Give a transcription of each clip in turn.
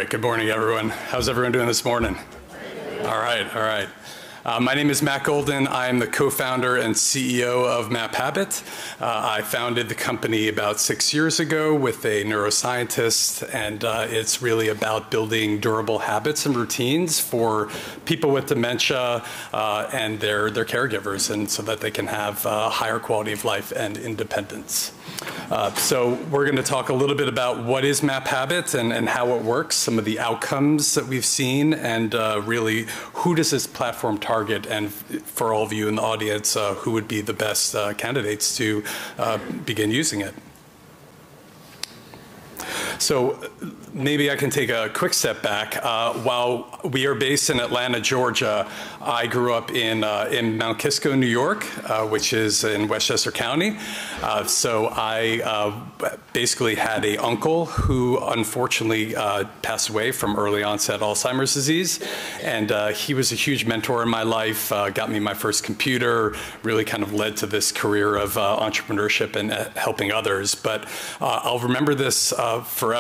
right, good morning, everyone. How's everyone doing this morning? All right. My name is Matt Golden. I'm the co-founder and CEO of MapHabit. I founded the company about 6 years ago with a neuroscientist, and it's really about building durable habits and routines for people with dementia and their caregivers, and so that they can have a higher quality of life and independence. So we're going to talk a little bit about what is MapHabit and how it works, some of the outcomes that we've seen, and really who does this platform target, and for all of you in the audience, who would be the best candidates to begin using it. So maybe I can take a quick step back. While we are based in Atlanta, Georgia, I grew up in Mount Kisco, New York, which is in Westchester County. So I basically had an uncle who unfortunately passed away from early onset Alzheimer's disease. And he was a huge mentor in my life, got me my first computer, really kind of led to this career of entrepreneurship and helping others. But I'll remember this forever.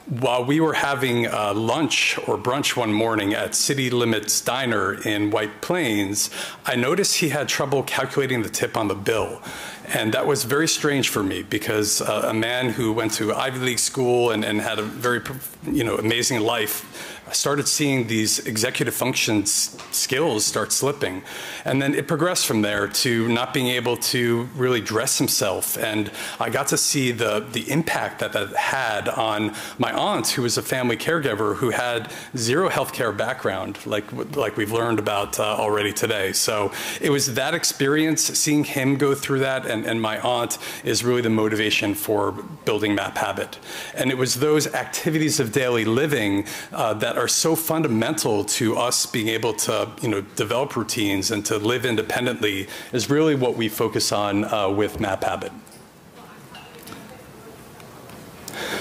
While we were having lunch or brunch one morning at City Limits Diner in White Plains, I noticed he had trouble calculating the tip on the bill. And that was very strange for me because a man who went to Ivy League school and had a very amazing life, I started seeing these executive functions skills start slipping. And then it progressed from there to not being able to really dress himself. And I got to see the impact that had on my aunt, who was a family caregiver who had zero healthcare background, like we've learned about already today. So it was that experience, seeing him go through that, and my aunt is really the motivation for building MapHabit. And it was those activities of daily living that are so fundamental to us being able to develop routines and to live independently is really what we focus on with MapHabit.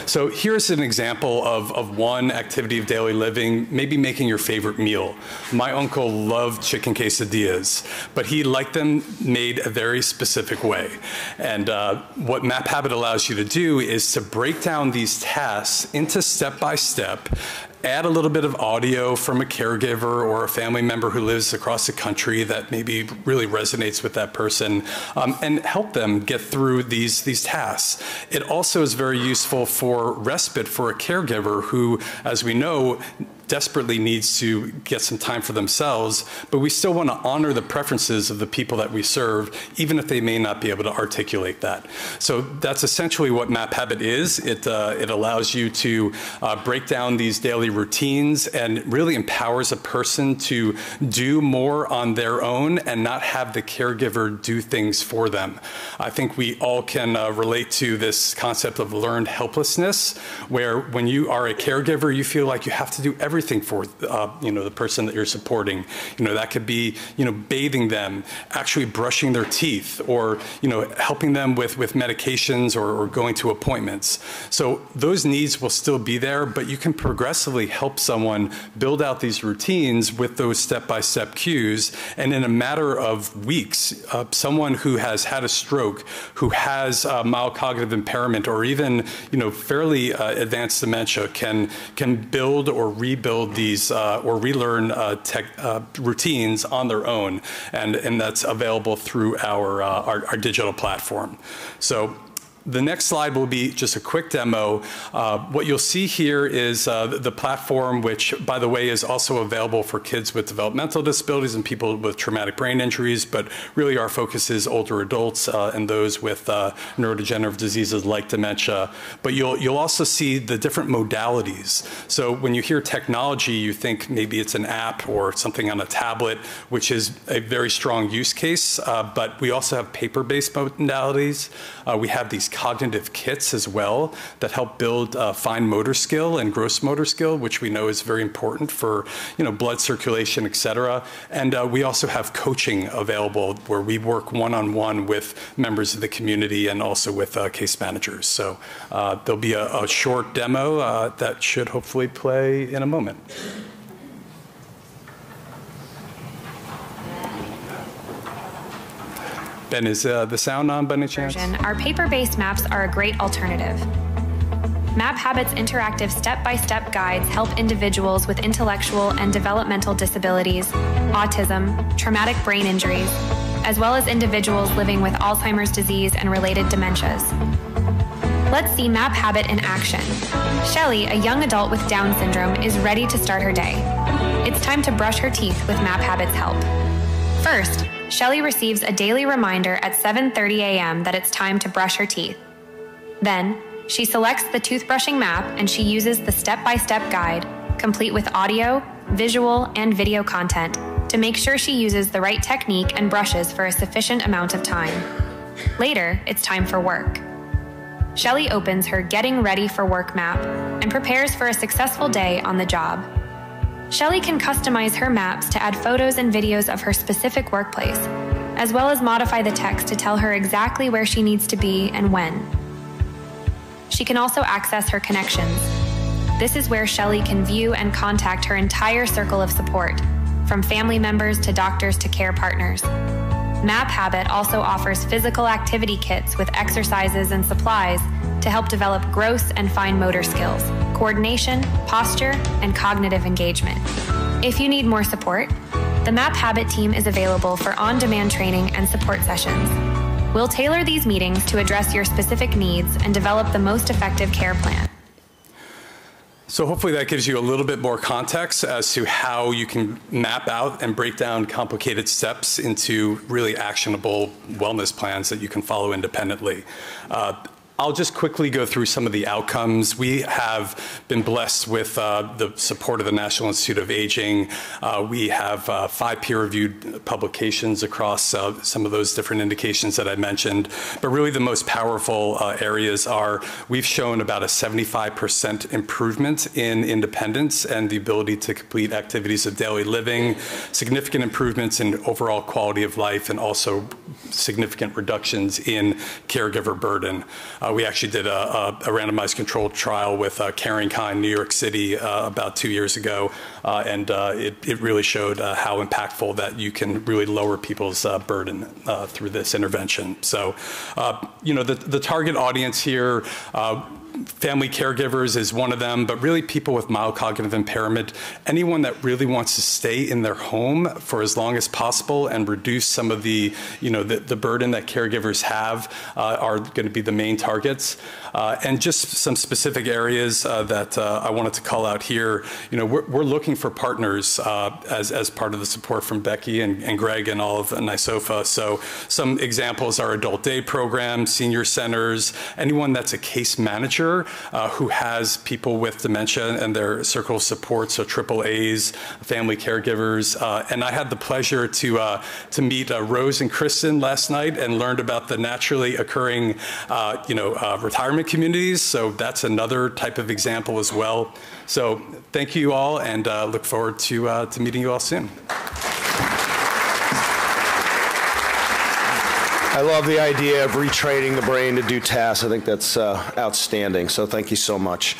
So here's an example of one activity of daily living, maybe making your favorite meal. My uncle loved chicken quesadillas, but he liked them made a very specific way. And what MapHabit allows you to do is to break down these tasks into step-by-step, add a little bit of audio from a caregiver or a family member who lives across the country that maybe really resonates with that person, and help them get through these tasks. It also is very useful for respite for a caregiver who, as we know, desperately needs to get some time for themselves, but we still want to honor the preferences of the people that we serve, even if they may not be able to articulate that. So that's essentially what MapHabit is. It allows you to break down these daily routines and really empowers a person to do more on their own and not have the caregiver do things for them. I think we all can relate to this concept of learned helplessness, where when you are a caregiver, you feel like you have to do everything for the person that you're supporting. That could be bathing them, actually brushing their teeth, or helping them with medications or going to appointments. So those needs will still be there, but you can progressively help someone build out these routines with those step-by-step cues. And in a matter of weeks, someone who has had a stroke, who has mild cognitive impairment, or even fairly advanced dementia can build or rebuild these or relearn routines on their own, and that's available through our digital platform. So the next slide will be just a quick demo. What you'll see here is the platform, which, by the way, is also available for kids with developmental disabilities and people with traumatic brain injuries, but really our focus is older adults and those with neurodegenerative diseases like dementia. But you'll also see the different modalities. So when you hear technology, you think maybe it's an app or something on a tablet, which is a very strong use case, but we also have paper-based modalities. We have these cognitive kits as well that help build fine motor skill and gross motor skill, which we know is very important for blood circulation, et cetera. And we also have coaching available where we work one-on-one with members of the community and also with case managers. So there'll be a short demo that should hopefully play in a moment. Ben, is the sound on by any chance? Our paper-based maps are a great alternative. MapHabit's interactive step-by-step guides help individuals with intellectual and developmental disabilities, autism, traumatic brain injuries, as well as individuals living with Alzheimer's disease and related dementias. Let's see MapHabit in action. Shelley, a young adult with Down syndrome, is ready to start her day. It's time to brush her teeth with MapHabit's help. First, Shelley receives a daily reminder at 7:30 a.m. that it's time to brush her teeth. Then, she selects the toothbrushing map and she uses the step-by-step guide, complete with audio, visual, and video content, to make sure she uses the right technique and brushes for a sufficient amount of time. Later, it's time for work. Shelley opens her Getting Ready for Work map and prepares for a successful day on the job. Shelley can customize her maps to add photos and videos of her specific workplace, as well as modify the text to tell her exactly where she needs to be and when. She can also access her connections. This is where Shelley can view and contact her entire circle of support, from family members to doctors to care partners. MapHabit also offers physical activity kits with exercises and supplies to help develop gross and fine motor skills, coordination, posture, and cognitive engagement. If you need more support, the MapHabit team is available for on-demand training and support sessions. We'll tailor these meetings to address your specific needs and develop the most effective care plan. So hopefully that gives you a little bit more context as to how you can map out and break down complicated steps into really actionable wellness plans that you can follow independently. I'll just quickly go through some of the outcomes. We have been blessed with the support of the National Institute of Aging. We have 5 peer-reviewed publications across some of those different indications that I mentioned. But really the most powerful areas are we've shown about a 75% improvement in independence and the ability to complete activities of daily living, significant improvements in overall quality of life, and also significant reductions in caregiver burden. We actually did a randomized controlled trial with Caring Kind, New York City, about 2 years ago, and it really showed how impactful that you can really lower people's burden through this intervention. So, you know, the target audience here, family caregivers is one of them, but really people with mild cognitive impairment, anyone that really wants to stay in their home for as long as possible and reduce some of the, you know, the burden that caregivers have are going to be the main targets. And just some specific areas that I wanted to call out here. You know, we're looking for partners as part of the support from Becky and Greg and all of NYSOFA. So some examples are adult day programs, senior centers, anyone that's a case manager who has people with dementia and their circle of support, so AAAs, family caregivers. And I had the pleasure to meet Rose and Kristen last night and learned about the naturally occurring, retirement communities. So that's another type of example as well. So thank you all, and look forward to meeting you all soon. I love the idea of retraining the brain to do tasks. I think that's outstanding. So thank you so much.